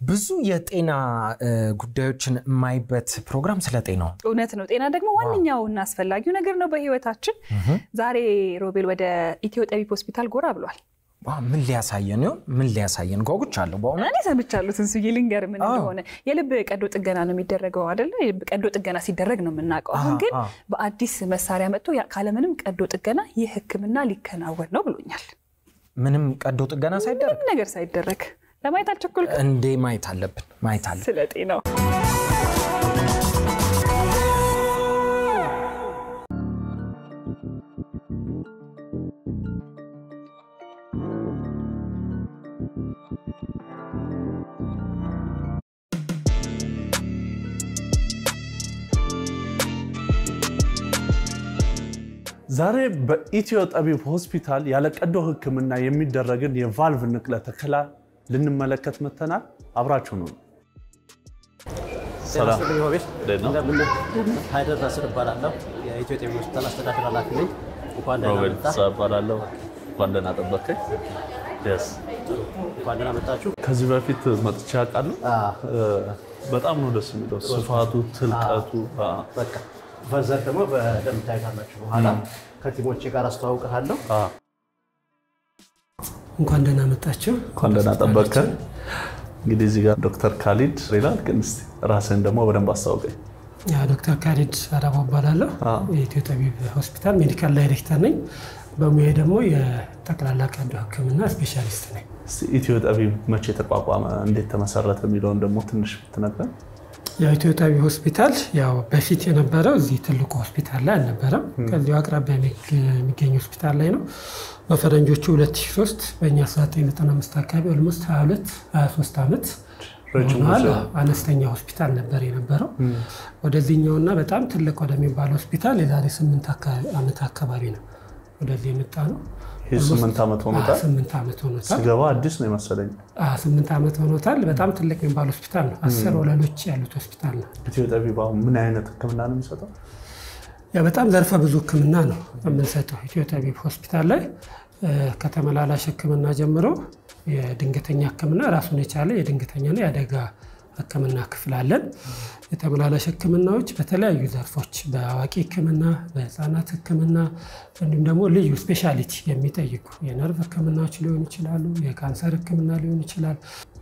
ብዙ የጤና ጉዳዮችን ማይበት ፕሮግራም ስለ ጤናው እውነት ነው ጤና ደግሞ ዋንኛውና አስፈላጊው ነገር ነው በህይወታችን ዛሬ ሮቤል ወደ ኢትዮ ጠቢብ ሆስፒታል ጎራ ብሏል ምን ሊያሳየን ነው ምን ሊያሳየን ጎጉቻለሁ በእውነት እኔ ሰምቻለሁ ትንሱዬ ልንገር ምን እንደሆነ የልብ ቀዶ ጥገና ነው የሚደረገው አይደል የልብ ቀዶ ጥገና ሲደረግ ነው የምናውቀው አሁን ግን በአዲስ መሳሪያ መጥቶ ካለምንም ቀዶ ጥገና የህክምና ሊከናወን ነው ብሎኛል ምንም ቀዶ ጥገና ሳይደረግ ነገር ሳይደረግ ለማየት አልቸኩልኩ እንዴ ማየት አለብን ስለ ጤናው ዛሬ በኢትዮ ጠቢብ ሆስፒታል ያለ ቀዶ ህክምና የሚደረግን የቫልቭ ንቅለ ተከላ ልንመለከት መተናል አብራችሁ ነው ሰላም እንደምን ሃይደር ናስር ባላለው የኢትዮ ጠቢብ ሆስፒታል አስተዳደር ኃላፊ ነኝ እንኳን ደህና መጣችሁ ባላለው እንኳን ደህና ጠበቀኝ ደስ እንኳን ደህና መጣችሁ ከዚህ በፊት መጥቻ አውቃለሁ በጣም ነው ደስ የሚለው ስፋቱ ትልቀቱ በቃ ፈዘር ደግሞ በደም ታይታላችሁ በኋላ ከቲሞቼ ጋር አስተዋውቀሃለሁ እንኳን ደህና መጣችሁ እንኳን ደህና ጠበቀኝ እንግዲህ እዚህ ጋር ዶክተር ካሊድ ሪላል ክንስ ራስን ደግሞ በደንብ አስተዋውቀኝ ያ ዶክተር ካሊድ አዳባ ባላለው የኢትዮ ጠቢብ ሆስፒታል ሜዲካል ዳይሬክተር ነኝ በሙያ ደግሞ የጠቅላላ ቀዶ ህክምና ስፔሻሊስት ነኝ ኢትዮ ጠቢብ መቼ ተቋቋመ እንዴት ተመሰረተ የሚለውን ደግሞ ትንሽ ትነግረን የኢትዮ ጠቢብ ሆስፒታል ያው በፊት የነበረው እዚህ ትልቁ ሆስፒታል ላይ አልነበረም ከዚህ አቅራቢያ የሚገኝ ሆስፒታል ላይ ነው በፈረንጆቹ 2003 በእኛ 1995 አካባቢ ኦልሞስት 23 አመት ሆኗል አነስተኛ ሆስፒታል ነበር የነበረው ወደዚህኛውና በጣም ትልቅ ወደሚባለው ሆስፒታል የዛሬ 8 አመት አካባቢ ነው ወደዚህ የመጣ ነው 8 አመት ሆኖታል 8 አመት ሆኖታል ሲገባ አዲስ ነው መሰለኝ 8 አመት ሆኖታል በጣም ትልቅ የሚባል ሆስፒታል ነው 10 ወለሎች ያሉት ሆስፒታል ነው ኢትዮ ጠቢብ ምን አይነት ህክምና ነው የሚሰጠው ያ በጣም ዘርፈ ብዙ ህክምና ነው የምንሰጠው ኢትዮ ጠቢብ ሆስፒታል ላይ ከተመላላሽ ህክምና ጀምሮ የድንገተኛ ህክምና ራሱን የቻለ የድንገተኛና የአደጋ ህክምና ክፍል አለን የተመላላሽ ህክምናዎች በተለያዩ ዘርፎች በአዋቂ ህክምና በህፃናት ህክምና እንዲሁም ደግሞ ልዩ ስፔሻሊቲ የሚጠይቁ የነርቭ ህክምናዎች ሊሆኑ ይችላሉ የካንሰር ህክምና ሊሆን ይችላል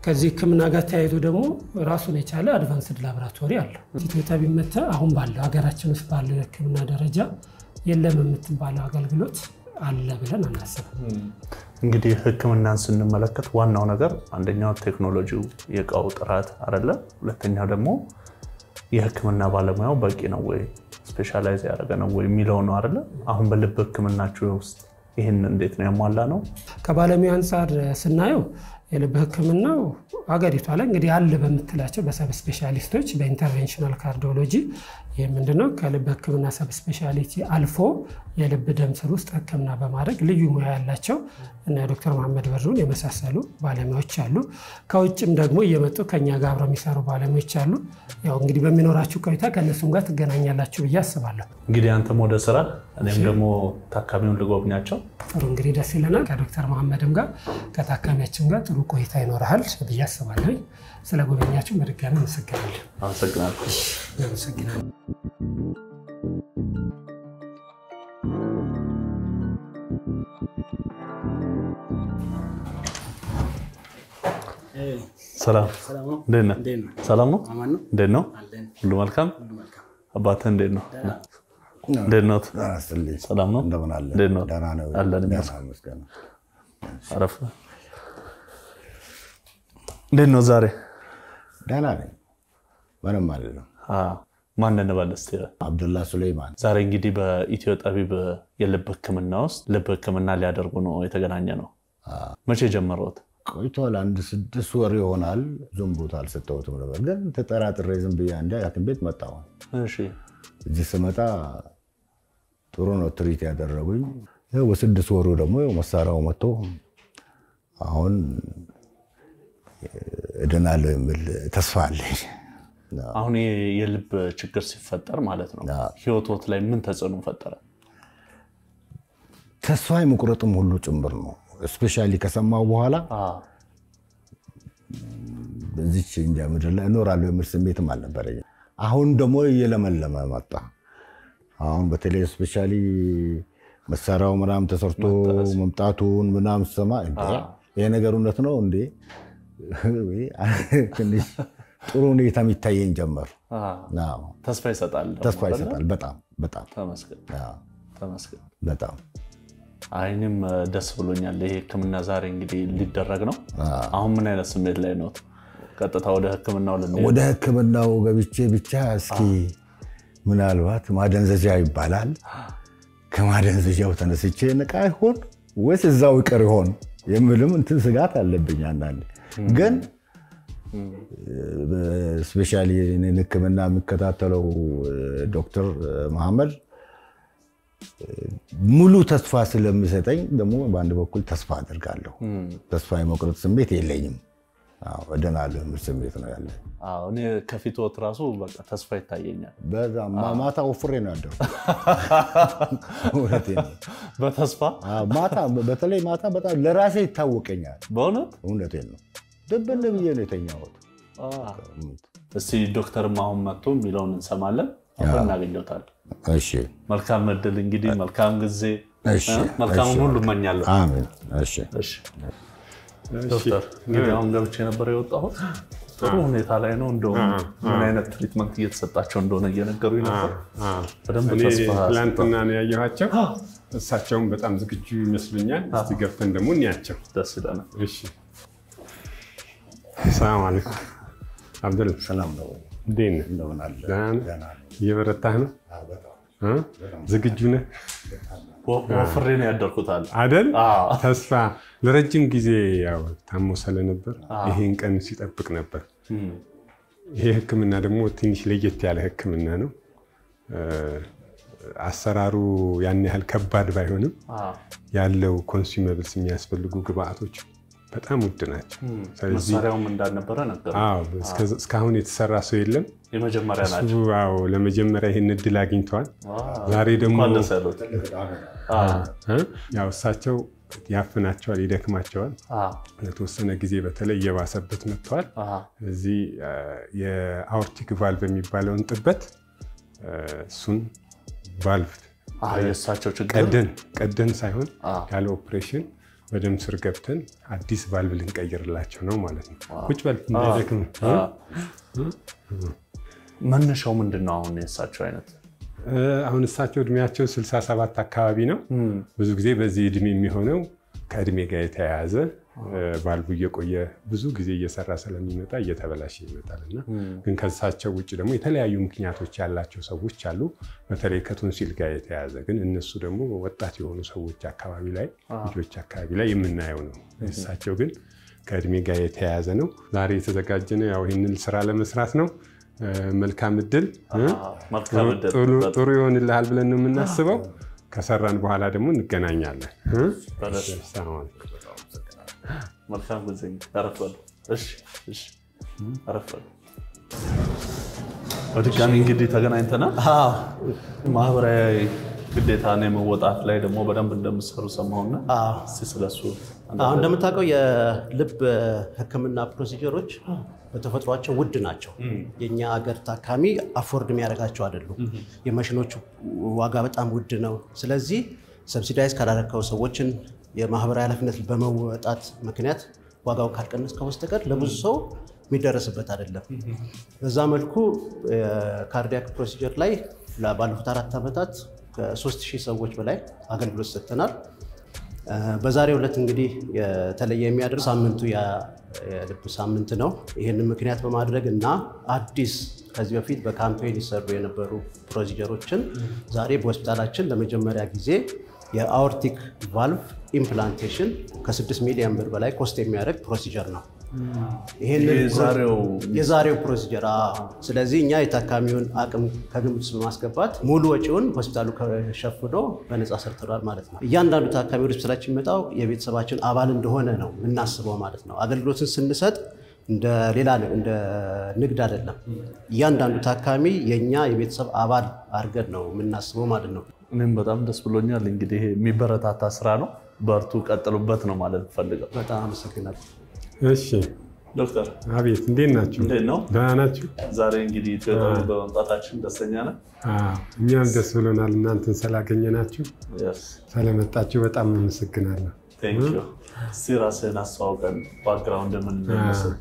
ከዚህ ህክምና ጋር ተያይዞ ደግሞ ራሱን የቻለ አድቫንስድ ላቦራቶሪ አለ ኢትዮ ጠቢብ መተ አሁን ባለው ሀገራችን ውስጥ ባለው ህክምና ደረጃ የለም የምትባለው አገልግሎት አለ ብለን አናስብም እንግዲህ ህክምናን ስንመለከት ዋናው ነገር አንደኛው ቴክኖሎጂው የቃው ጥራት አይደለ ሁለተኛው ደግሞ የህክምና ባለሙያው በቂ ነው ወይ ስፔሻላይዝ ያደረገ ነው ወይ የሚለው ነው አይደለ አሁን በልብ ህክምናችሁ ውስጥ ይሄን እንዴት ነው ያሟላ ነው ከባለሙያ አንፃር ስናየው የልብ ህክምናው አገሪቷ ላይ እንግዲህ አለ በመትላቸው በሰብ ስፔሻሊስቶች በኢንተርቬንሽናል ካርዲዮሎጂ የምንድነው ከልብ ህክምና ሰብ ስፔሻሊቲ አልፎ የልብ ደም ስር ውስጥ ህክምና በማድረግ ልዩ ሙያ ያላቸው እና ዶክተር መሐመድ በሩን የመሳሰሉ ባለሙያዎች አሉ ከውጭም ደግሞ እየመጡ ከኛ ጋር አብረው የሚሰሩ ባለሙያዎች አሉ ያው እንግዲህ በሚኖራችሁ ቆይታ ከነሱም ጋር ትገናኛላችሁ ብዬ አስባለሁ እንግዲህ አንተም ወደ ስራ እኔም ደግሞ ታካሚውን ልጎብኛቸው ጥሩ እንግዲህ ደስ ይለናል ከዶክተር መሐመድም ጋር ከታካሚያችን ጋር ጥሩ ቆይታ ይኖርሃል ብዬ አስባለሁ ስለጎበኛችሁ በድጋሚ አመሰግናለሁ አመሰግናለሁ ሰላም እንደና ሰላም ነው እንደና ሁሉ መልካም አባቴ እንደና እንደና ሰላም ነው እንደምን አለ ደህና ነው አለን ይመስገን አረፍ እንደና ዛሬ ደህና ነኝ ምንም አይደለም ማን እንደባለስተ አብዱላ ሱሌማን ዛሬ እንግዲህ በኢትዮ ጠቢብ የልብ ህክምና ውስጥ ልብ ህክምና ሊያደርጉ ነው የተገናኘ ነው መቼ ጀመሩት ቆይቷል አንድ 6 ወር ይሆናል ዝም ቦታ አልሰጠሁትም ነበር ግን ተጠራጥሬ ዝም ብዬ አንዴ ያክም ቤት መጣሁ እሺ እዚህ ስመጣ ጥሩ ነው ትሪት ያደረጉኝ ያው በ6 ወሩ ደግሞ መሳሪያው መጥቶ አሁን እደናለሁ የሚል ተስፋ አለኝ አሁን የልብ ችግር ሲፈጠር ማለት ነው ህይወቶት ላይ ምን ተጽዕኖ ፈጠረ ተስፋ የመቁረጥም ሁሉ ጭምር ነው ስፔሻሊ ከሰማው በኋላ በዚች እንጃ ምድር ላይ እኖራለሁ የሚል ስሜትም አልነበረኝ። አሁን ደግሞ እየለመለመ መጣ። አሁን በተለይ ስፔሻሊ መሳሪያው ምናምን ተሰርቶ መምጣቱን ምናምን ሰማ እንዴ ይሄ ነገር እውነት ነው እንዴ ትንሽ ጥሩ ሁኔታ የሚታየኝ ጀመር። ተስፋ ይሰጣል በጣም ተመስገን በጣም አይንም ደስ ብሎኛል። ይሄ ህክምና ዛሬ እንግዲህ ሊደረግ ነው። አሁን ምን አይነት ስሜት ላይ ነው? ቀጥታ ወደ ህክምናው ለምን ወደ ህክምናው ገብቼ ብቻ እስኪ ምናልባት ማደንዘዣ ይባላል ከማደንዘዣው ተነስቼ ነቃ ይሆን ወይስ እዛው ይቀር ይሆን የምልም እንትን ስጋት አለብኝ አንዳንዴ። ግን ስፔሻሊ ህክምና የሚከታተለው ዶክተር መሐመድ ሙሉ ተስፋ ስለሚሰጠኝ ደግሞ በአንድ በኩል ተስፋ አደርጋለሁ። ተስፋ የመቁረጥ ስሜት የለኝም። እደናለሁ የሚል ስሜት ነው ያለኝ። እኔ ከፊትወት ራሱ በቃ ተስፋ ይታየኛል። በዛም ማታ ወፍሬ ነው ያደረኩት። በተስፋ ማታ በተለይ ማታ በጣም ለራሴ ይታወቀኛል። በእውነቴን ነው ደበለ ብዬ ነው የተኛሁት። እስቲ ዶክተርም አሁን መጥቶ የሚለውን እንሰማለን። አሁን እናገኘውታለን። እሺ መልካም እድል እንግዲህ መልካም ጊዜ መልካም ሁሉ እመኛለሁ። አሜን። እሺ ዶክተር እንግዲህ አሁን ገብቼ ነበር የወጣሁት። ጥሩ ሁኔታ ላይ ነው። እንደውም ምን አይነት ትሪትመንት እየተሰጣቸው እንደሆነ እየነገሩኝ ነበር። በደንብ ተስፋ ትላንትና ነው ያየኋቸው። እሳቸውም በጣም ዝግጁ ይመስሉኛል። እስቲ ገብተን ደግሞ እንያቸው። ደስ ይላል። እሺ ሰላም አለይኩም አብዱል ሰላም ነው። ዴን እንደምናለ ደህና እየበረታህ ነው? ዝግጁ ነህ? ወፍሬ ነው ያደርኩት አይደል? ተስፋ ለረጅም ጊዜ ያው ታሞ ስለነበር ይሄን ቀን ሲጠብቅ ነበር። ይሄ ህክምና ደግሞ ትንሽ ለየት ያለ ህክምና ነው። አሰራሩ ያን ያህል ከባድ ባይሆንም ያለው ኮንሱመብልስ የሚያስፈልጉ ግብአቶች በጣም ውድ ናቸው። ስለዚህ መሳሪያውም እንዳልነበረ ነገር እስካሁን የተሰራ ሰው የለም። የመጀመሪያ ናቸው። ለመጀመሪያ ይሄን እድል አግኝተዋል። ዛሬ ደግሞ ያው እሳቸው ያፍናቸዋል፣ ይደክማቸዋል። ለተወሰነ ጊዜ በተለይ እየባሰበት መጥቷል። እዚህ የአውርቲክ ቫልቭ የሚባለውን ጥበት እሱን ቫልቭ የእሳቸው ችግር ቀደን ሳይሆን ያለ ኦፕሬሽን በደም ስር ገብተን አዲስ ቫልቭ ልንቀይርላቸው ነው ማለት ነው። ቁጭ በል እንዳይደክም። መነሻው ምንድነው? አሁን የእሳቸው አይነት አሁን እሳቸው እድሜያቸው 67 አካባቢ ነው። ብዙ ጊዜ በዚህ እድሜ የሚሆነው ከእድሜ ጋር የተያያዘ ቫልቭ እየቆየ ብዙ ጊዜ እየሰራ ስለሚመጣ እየተበላሸ ይመጣልና ግን ከእሳቸው ውጭ ደግሞ የተለያዩ ምክንያቶች ያላቸው ሰዎች አሉ። በተለይ ከቶንሲል ጋር የተያያዘ ግን እነሱ ደግሞ ወጣት የሆኑ ሰዎች አካባቢ ላይ ልጆች አካባቢ ላይ የምናየው ነው። እሳቸው ግን ከእድሜ ጋር የተያያዘ ነው። ዛሬ የተዘጋጀነው ያው ይሄንን ስራ ለመስራት ነው። መልካም እድል ጥሩ ይሆንልሃል ብለን ነው የምናስበው። ከሰራን በኋላ ደግሞ እንገናኛለን። ሰላም አለይኩም። መልካም ጊዜ። አረፈሉ። እሺ አረፈሉ። በድጋሚ እንግዲህ ተገናኝተናል። ማህበራዊ ግዴታን የመወጣት ላይ ደግሞ በደንብ እንደምትሰሩ ሰማሁና እስቲ ስለሱ እንደምታውቀው የልብ ህክምና ፕሮሲጀሮች በተፈጥሯቸው ውድ ናቸው። የኛ ሀገር ታካሚ አፎርድ የሚያደርጋቸው አይደሉም። የማሽኖቹ ዋጋ በጣም ውድ ነው። ስለዚህ ሰብሲዳይዝ ካላደረከው ሰዎችን የማህበራዊ ኃላፊነት በመወጣት ምክንያት ዋጋው ካልቀነስከው በስተቀር ለብዙ ሰው የሚደረስበት አይደለም። በዛ መልኩ ካርዲያክ ፕሮሲጀር ላይ ባለፉት 4 ዓመታት ከ3000 ሰዎች በላይ አገልግሎት ሰጥተናል። በዛሬው ዕለት እንግዲህ የተለየ የሚያደርግ ሳምንቱ የልብ ሳምንት ነው። ይህንን ምክንያት በማድረግ እና አዲስ ከዚህ በፊት በካምፔን ይሰሩ የነበሩ ፕሮሲጀሮችን ዛሬ በሆስፒታላችን ለመጀመሪያ ጊዜ የአኦርቲክ ቫልቭ ኢምፕላንቴሽን ከ6 ሚሊዮን ብር በላይ ኮስት የሚያደርግ ፕሮሲጀር ነው። የዛሬው ፕሮሲጀር። ስለዚህ እኛ የታካሚውን አቅም ከግምት በማስገባት ሙሉ ወጪውን ሆስፒታሉ ከሸፍኖ በነፃ ሰርተናል ማለት ነው። እያንዳንዱ ታካሚ ወደ ሆስፒታላችን የሚመጣው የቤተሰባችን አባል እንደሆነ ነው የምናስበው ማለት ነው። አገልግሎትን ስንሰጥ እንደ ንግድ አይደለም። እያንዳንዱ ታካሚ የኛ የቤተሰብ አባል አድርገን ነው የምናስበው ማለት ነው። እኔም በጣም ደስ ብሎኛል። እንግዲህ የሚበረታታ ስራ ነው። በርቱ፣ ቀጥሉበት ነው ማለት ፈልገው። በጣም አመሰግናለሁ። እሺ ዶክተር አቤት፣ እንዴት ናችሁ? እንዴት ነው? ደህና ናችሁ? ዛሬ እንግዲህ ኢትዮጵያዊ በመምጣታችን ደስተኛ ነን። እኛም ደስ ብሎናል። እናንተን ስላገኘናችሁ ስለመጣችሁ በጣም አመሰግናለሁ። እስኪ ራስህን አስተዋውቀን፣ ባክግራውንድ ምን እንደሚመስል።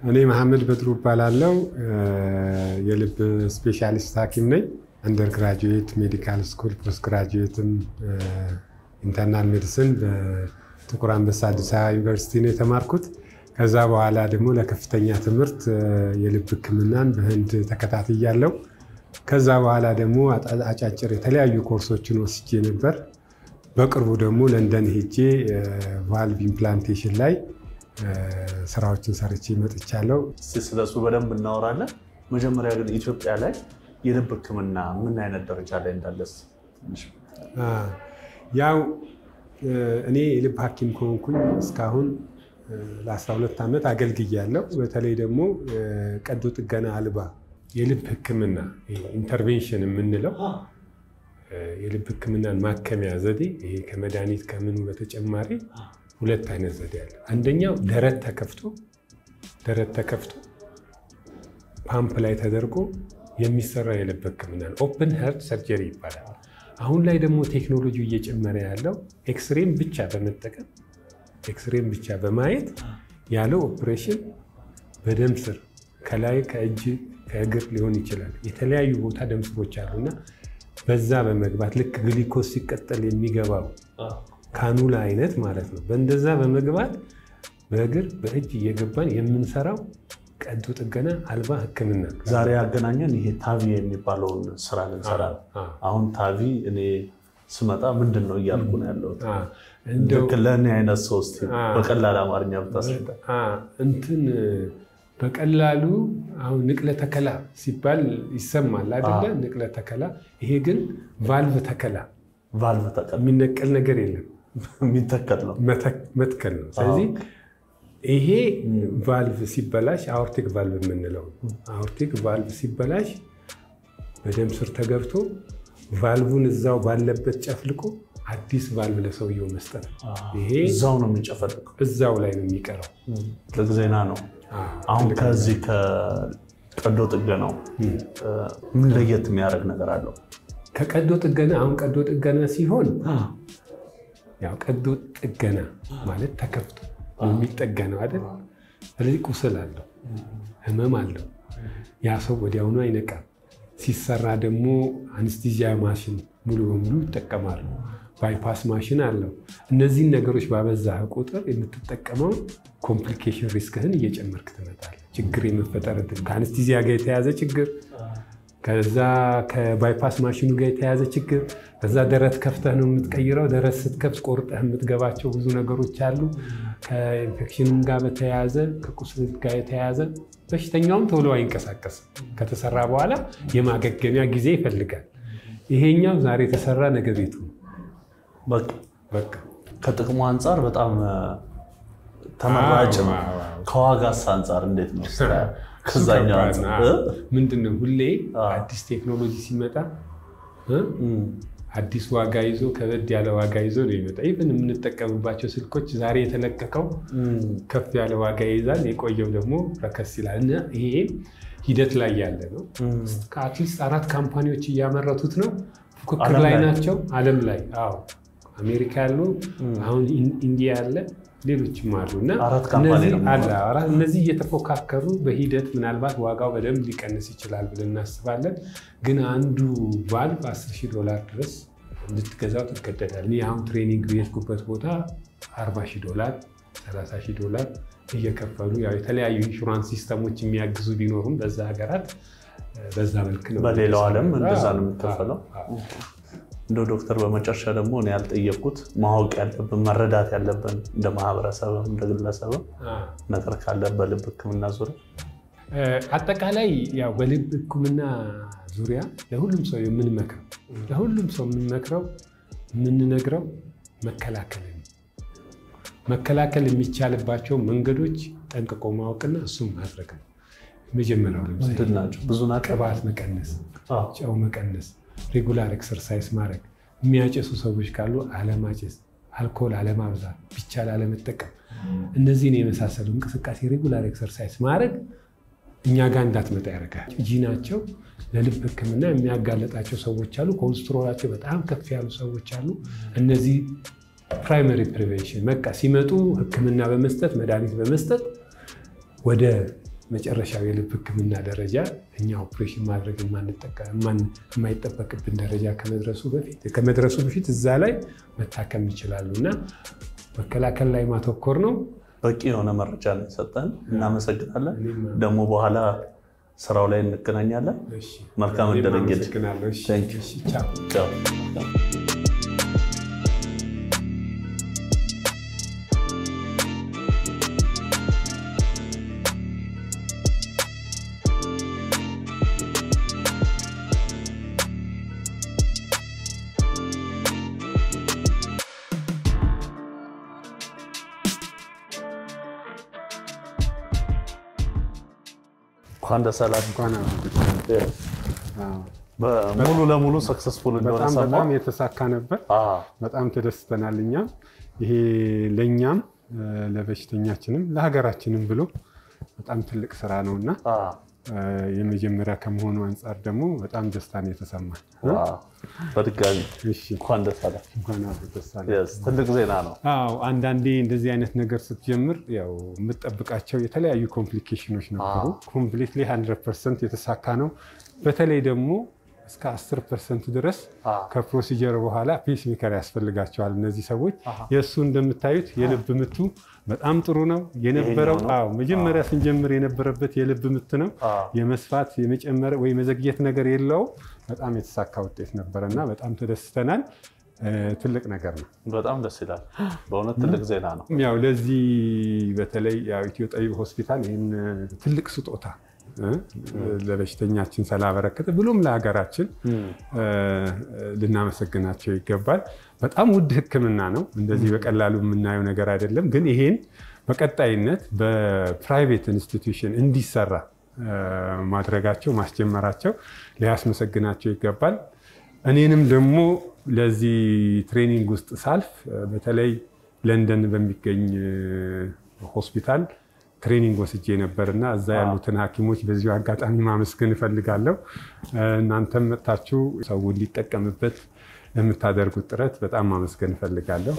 እኔ መሐመድ በድሩ እባላለሁ። የልብ ስፔሻሊስት ሐኪም ነኝ። አንደር ግራጁዌት ሜዲካል ስኩል፣ ፖስት ግራጁዌትም ኢንተርናል ሜዲሲን በጥቁር አንበሳ አዲስ አበባ ዩኒቨርሲቲ ነው የተማርኩት። ከዛ በኋላ ደግሞ ለከፍተኛ ትምህርት የልብ ሕክምናን በህንድ ተከታትያለሁ። ከዛ በኋላ ደግሞ አጫጭር የተለያዩ ኮርሶችን ወስጄ ነበር። በቅርቡ ደግሞ ለንደን ሄጄ ቫልቭ ኢምፕላንቴሽን ላይ ስራዎችን ሰርቼ መጥቻለሁ። ስለሱ በደንብ እናወራለን። መጀመሪያ ግን ኢትዮጵያ ላይ የልብ ሕክምና ምን አይነት ደረጃ ላይ እንዳለስ? ያው እኔ የልብ ሐኪም ከሆንኩኝ እስካሁን ለ12 ዓመት አገልግያለሁ። በተለይ ደግሞ ቀዶ ጥገና አልባ የልብ ሕክምና ኢንተርቬንሽን የምንለው የልብ ሕክምናን ማከሚያ ዘዴ ይሄ ከመድኃኒት ከምኑ በተጨማሪ ሁለት አይነት ዘዴ አለ። አንደኛው ደረት ተከፍቶ ፓምፕ ላይ ተደርጎ የሚሰራ የልብ ሕክምና ኦፕን ሀርት ሰርጀሪ ይባላል። አሁን ላይ ደግሞ ቴክኖሎጂው እየጨመረ ያለው ኤክስሬም ብቻ በመጠቀም ኤክስሬም ብቻ በማየት ያለው ኦፕሬሽን በደም ስር ከላይ ከእጅ ከእግር ሊሆን ይችላል። የተለያዩ ቦታ ደም ስሮች አሉና በዛ በመግባት ልክ ግሊኮስ ሲቀጠል የሚገባው ካኑላ አይነት ማለት ነው። በእንደዛ በመግባት በእግር በእጅ እየገባን የምንሰራው ቀዶ ጥገና አልባ ሕክምና። ዛሬ ያገናኘን ይሄ ታቪ የሚባለውን ስራ ልንሰራ ነው። አሁን ታቪ እኔ ስመጣ ምንድን ነው እያልኩ ነው ያለሁት። ልክ ለእኔ አይነት ሰው እስኪ በቀላል አማርኛ ብታስረዳ። እንትን በቀላሉ አሁን ንቅለ ተከላ ሲባል ይሰማል አይደለ? ንቅለ ተከላ። ይሄ ግን ቫልቭ ተከላ የሚነቀል ነገር የለም፣ የሚተከል ነው፣ መትከል ነው። ስለዚህ ይሄ ቫልቭ ሲበላሽ አኦርቲክ ቫልቭ የምንለው አኦርቲክ ቫልቭ ሲበላሽ በደም ስር ተገብቶ ቫልቭን እዛው ባለበት ጨፍልቆ አዲስ ቫልቭ ለሰውየው መስጠት። ይሄ እዛው ነው የሚጨፈልቀው፣ እዛው ላይ ነው የሚቀረው። ለጊዜና ነው። አሁን ከዚህ ከቀዶ ጥገናው ምን ለየት የሚያደርግ ነገር አለው? ከቀዶ ጥገና አሁን ቀዶ ጥገና ሲሆን ያው ቀዶ ጥገና ማለት ተከፍቶ የሚጠገነው አይደል? ስለዚህ ቁስል አለው፣ ህመም አለው። ያ ሰው ወዲያውኑ አይነቃም። ሲሰራ ደግሞ አንስቲዚያ ማሽን ሙሉ በሙሉ ይጠቀማሉ። ባይፓስ ማሽን አለው። እነዚህን ነገሮች ባበዛህ ቁጥር የምትጠቀመው ኮምፕሊኬሽን ሪስክህን እየጨመርክ ትመጣለህ። ችግር የመፈጠር እድል ከአንስቲዚያ ጋር የተያዘ ችግር፣ ከዛ ከባይፓስ ማሽኑ ጋር የተያዘ ችግር፣ ከዛ ደረት ከፍተህ ነው የምትቀይረው። ደረት ስትከፍት ቆርጠህ የምትገባቸው ብዙ ነገሮች አሉ። ከኢንፌክሽንም ጋር በተያያዘ ከቁስል ጋር የተያያዘ በሽተኛውም ቶሎ አይንቀሳቀስም። ከተሰራ በኋላ የማገገሚያ ጊዜ ይፈልጋል። ይሄኛው ዛሬ የተሰራ ነገ ቤቱ በቃ ከጥቅሙ አንጻር በጣም ተመራጭ ነው። ከዋጋስ አንጻር እንዴት ነው? ከዛኛው አንጻር ምንድነው? ሁሌ አዲስ ቴክኖሎጂ ሲመጣ አዲስ ዋጋ ይዞ ከበድ ያለ ዋጋ ይዞ ነው ይመጣ። ኢቭን የምንጠቀምባቸው ስልኮች ዛሬ የተለቀቀው ከፍ ያለ ዋጋ ይይዛል፣ የቆየው ደግሞ ረከስ ይላል። እና ይሄ ሂደት ላይ ያለ ነው። ከአትሊስት 4 ካምፓኒዎች እያመረቱት ነው። ፉክክር ላይ ናቸው ዓለም ላይ። አዎ አሜሪካ ያሉ፣ አሁን ኢንዲያ ያለ፣ ሌሎችም አሉ እና እነዚህ እየተፎካከሩ በሂደት ምናልባት ዋጋው በደንብ ሊቀንስ ይችላል ብለን እናስባለን። ግን አንዱ ቫልቭ $10,000 ድረስ እንድትገዛው ትገደዳል። እኔ አሁን ትሬኒንግ በሄድኩበት ቦታ $40,000 $30,000 እየከፈሉ ያው የተለያዩ ኢንሹራንስ ሲስተሞች የሚያግዙ ቢኖሩም በዛ ሀገራት በዛ መልክ ነው። በሌላው ዓለም እንደዛ ነው የሚከፈለው። እንደ ዶክተር በመጨረሻ ደግሞ እኔ ያልጠየቅኩት ማወቅ ያለብን መረዳት ያለብን እንደ ማህበረሰብም እንደ ግለሰብም ነገር ካለ በልብ ሕክምና ዙሪያ አጠቃላይ ያው በልብ ሕክምና ዙሪያ ለሁሉም ሰው የምንመክረው የምንነግረው መከላከል የሚቻልባቸው መንገዶች ጠንቅቆ ማወቅና እሱም ማድረግ ነው። መጀመሪያው ምንድን ናቸው? ብዙ ናቸው። ቅባት መቀነስ፣ ጨው መቀነስ፣ ሬጉላር ኤክሰርሳይዝ ማድረግ፣ የሚያጨሱ ሰዎች ካሉ አለማጨስ፣ አልኮል አለማብዛት፣ ቢቻል አለመጠቀም። እነዚህን የመሳሰሉ እንቅስቃሴ ሬጉላር ኤክሰርሳይዝ ማድረግ እኛ ጋር እንዳትመጣ ያደርጋል። ጂናቸው ለልብ ህክምና የሚያጋለጣቸው ሰዎች አሉ። ኮሌስትሮላቸው በጣም ከፍ ያሉ ሰዎች አሉ። እነዚህ ፕራይመሪ ፕሪቬንሽን በቃ ሲመጡ ህክምና በመስጠት መድኃኒት በመስጠት ወደ መጨረሻው የልብ ህክምና ደረጃ እኛ ኦፕሬሽን ማድረግ የማይጠበቅብን ደረጃ ከመድረሱ በፊት እዛ ላይ መታከም ይችላሉ እና መከላከል ላይ ማተኮር ነው። በቂ የሆነ መረጃ ነው የሰጠን። እናመሰግናለን። ደግሞ በኋላ ስራው ላይ እንገናኛለን። መልካም እንደረግልኝ። ቻው። እንኳን ደስ አላችሁ። ሙሉ ለሙሉ ሰክሰስፉል እንደሆነ ሰማሁ። በጣም የተሳካ ነበር። በጣም ተደስተናል። እኛም ይሄ ለኛም ለበሽተኛችንም ለሀገራችንም ብሎ በጣም ትልቅ ስራ ነውና የመጀመሪያ ከመሆኑ አንፃር ደግሞ በጣም ደስታን የተሰማን። በድጋሚ እንኳን ደስ አላችሁ። ትልቅ ዜና ነው። አንዳንዴ እንደዚህ አይነት ነገር ስትጀምር ያው የምትጠብቃቸው የተለያዩ ኮምፕሊኬሽኖች ነበሩ። ኮምፕሊትሊ 100% የተሳካ ነው። በተለይ ደግሞ እስከ 10% ድረስ ከፕሮሲጀር በኋላ ፔስሜከር ያስፈልጋቸዋል እነዚህ ሰዎች። የእሱ እንደምታዩት የልብ ምቱ በጣም ጥሩ ነው የነበረው። መጀመሪያ ስንጀምር የነበረበት የልብ ምት ነው። የመስፋት የመጨመር ወይ መዘግየት ነገር የለው። በጣም የተሳካ ውጤት ነበርና በጣም ተደስተናል። ትልቅ ነገር ነው። በጣም ደስ ይላል። በእውነት ትልቅ ዜና ነው። ያው ለዚህ በተለይ ያው ኢትዮ ጠቢብ ሆስፒታል ይሄን ትልቅ ስጦታ ለበሽተኛችን ስላበረከተ ብሎም ለሀገራችን ልናመሰግናቸው ይገባል። በጣም ውድ ህክምና ነው። እንደዚህ በቀላሉ የምናየው ነገር አይደለም። ግን ይሄን በቀጣይነት በፕራይቬት ኢንስቲትዩሽን እንዲሰራ ማድረጋቸው ማስጀመራቸው ሊያስመሰግናቸው ይገባል። እኔንም ደግሞ ለዚህ ትሬኒንግ ውስጥ ሳልፍ በተለይ ለንደን በሚገኝ ሆስፒታል ትሬኒንግ ወስጄ ነበርና እዛ ያሉትን ሐኪሞች በዚሁ አጋጣሚ ማመስገን እፈልጋለሁ። እናንተም መጣችሁ ሰው እንዲጠቀምበት ለምታደርጉት ጥረት በጣም ማመስገን እፈልጋለሁ።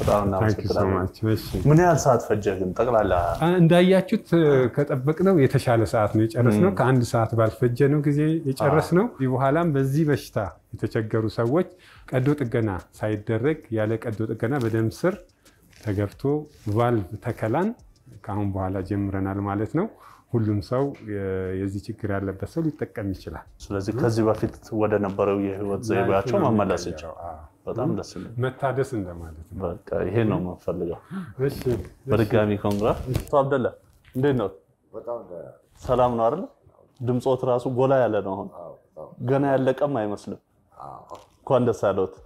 ምን ያህል ሰዓት ፈጀ ግን ጠቅላላ? እንዳያችሁት ከጠበቅነው የተሻለ ሰዓት ነው የጨረስነው። ከአንድ ሰዓት ባልፈጀ ነው ጊዜ የጨረስነው። በኋላም በዚህ በሽታ የተቸገሩ ሰዎች ቀዶ ጥገና ሳይደረግ ያለ ቀዶ ጥገና በደም ስር ተገብቶ ቫልቭ ተከላን ከአሁን በኋላ ጀምረናል ማለት ነው። ሁሉም ሰው የዚህ ችግር ያለበት ሰው ሊጠቀም ይችላል። ስለዚህ ከዚህ በፊት ወደ ነበረው የህይወት ዘይቤያቸው መመለስ ይችላል። በጣም ደስ ይላል። መታደስ እንደማለት ነው። በቃ ይሄ ነው የምፈልገው። እሺ በድጋሚ ኮንግራ። አብደላ እንዴት ነው? ሰላም ነው አይደል? ድምጾት ራሱ ጎላ ያለ ነው። አሁን ገና ያለቀም አይመስልም። እንኳን ደስ አለዎት።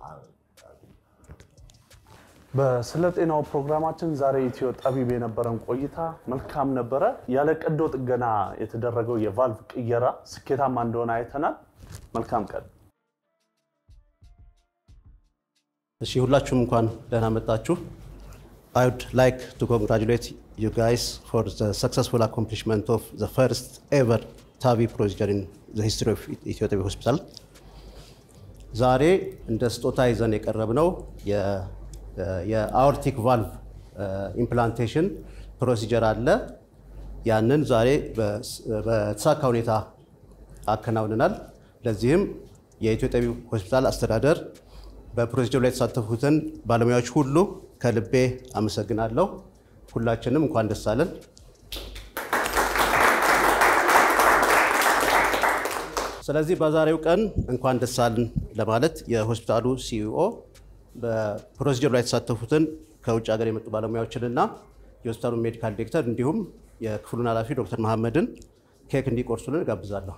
በስለ ጤናው ፕሮግራማችን ዛሬ ኢትዮ ጠቢብ የነበረን ቆይታ መልካም ነበረ። ያለ ቀዶ ጥገና የተደረገው የቫልቭ ቅየራ ስኬታማ እንደሆነ አይተናል። መልካም ቀን። እሺ ሁላችሁም እንኳን ደህና መጣችሁ። I would like to congratulate you guys for the successful accomplishment of the first ever TAVI procedure in the history of Ethio Tebi Hospital. ዛሬ እንደ ስጦታ ይዘን የቀረብነው የአኦርቲክ ቫልቭ ኢምፕላንቴሽን ፕሮሲጀር አለ። ያንን ዛሬ በተሳካ ሁኔታ አከናውነናል። ለዚህም የኢትዮ ጠቢብ ሆስፒታል አስተዳደር በፕሮሲጀሩ ላይ የተሳተፉትን ባለሙያዎች ሁሉ ከልቤ አመሰግናለሁ። ሁላችንም እንኳን ደስ አለን። ስለዚህ በዛሬው ቀን እንኳን ደስ አለን ለማለት የሆስፒታሉ ሲኢኦ በፕሮሲጀሩ ላይ የተሳተፉትን ከውጭ ሀገር የመጡ ባለሙያዎችንና የሆስፒታሉ ሜዲካል ዲሬክተር እንዲሁም የክፍሉን ኃላፊ ዶክተር መሐመድን ኬክ እንዲቆርሱልን ጋብዛለሁ።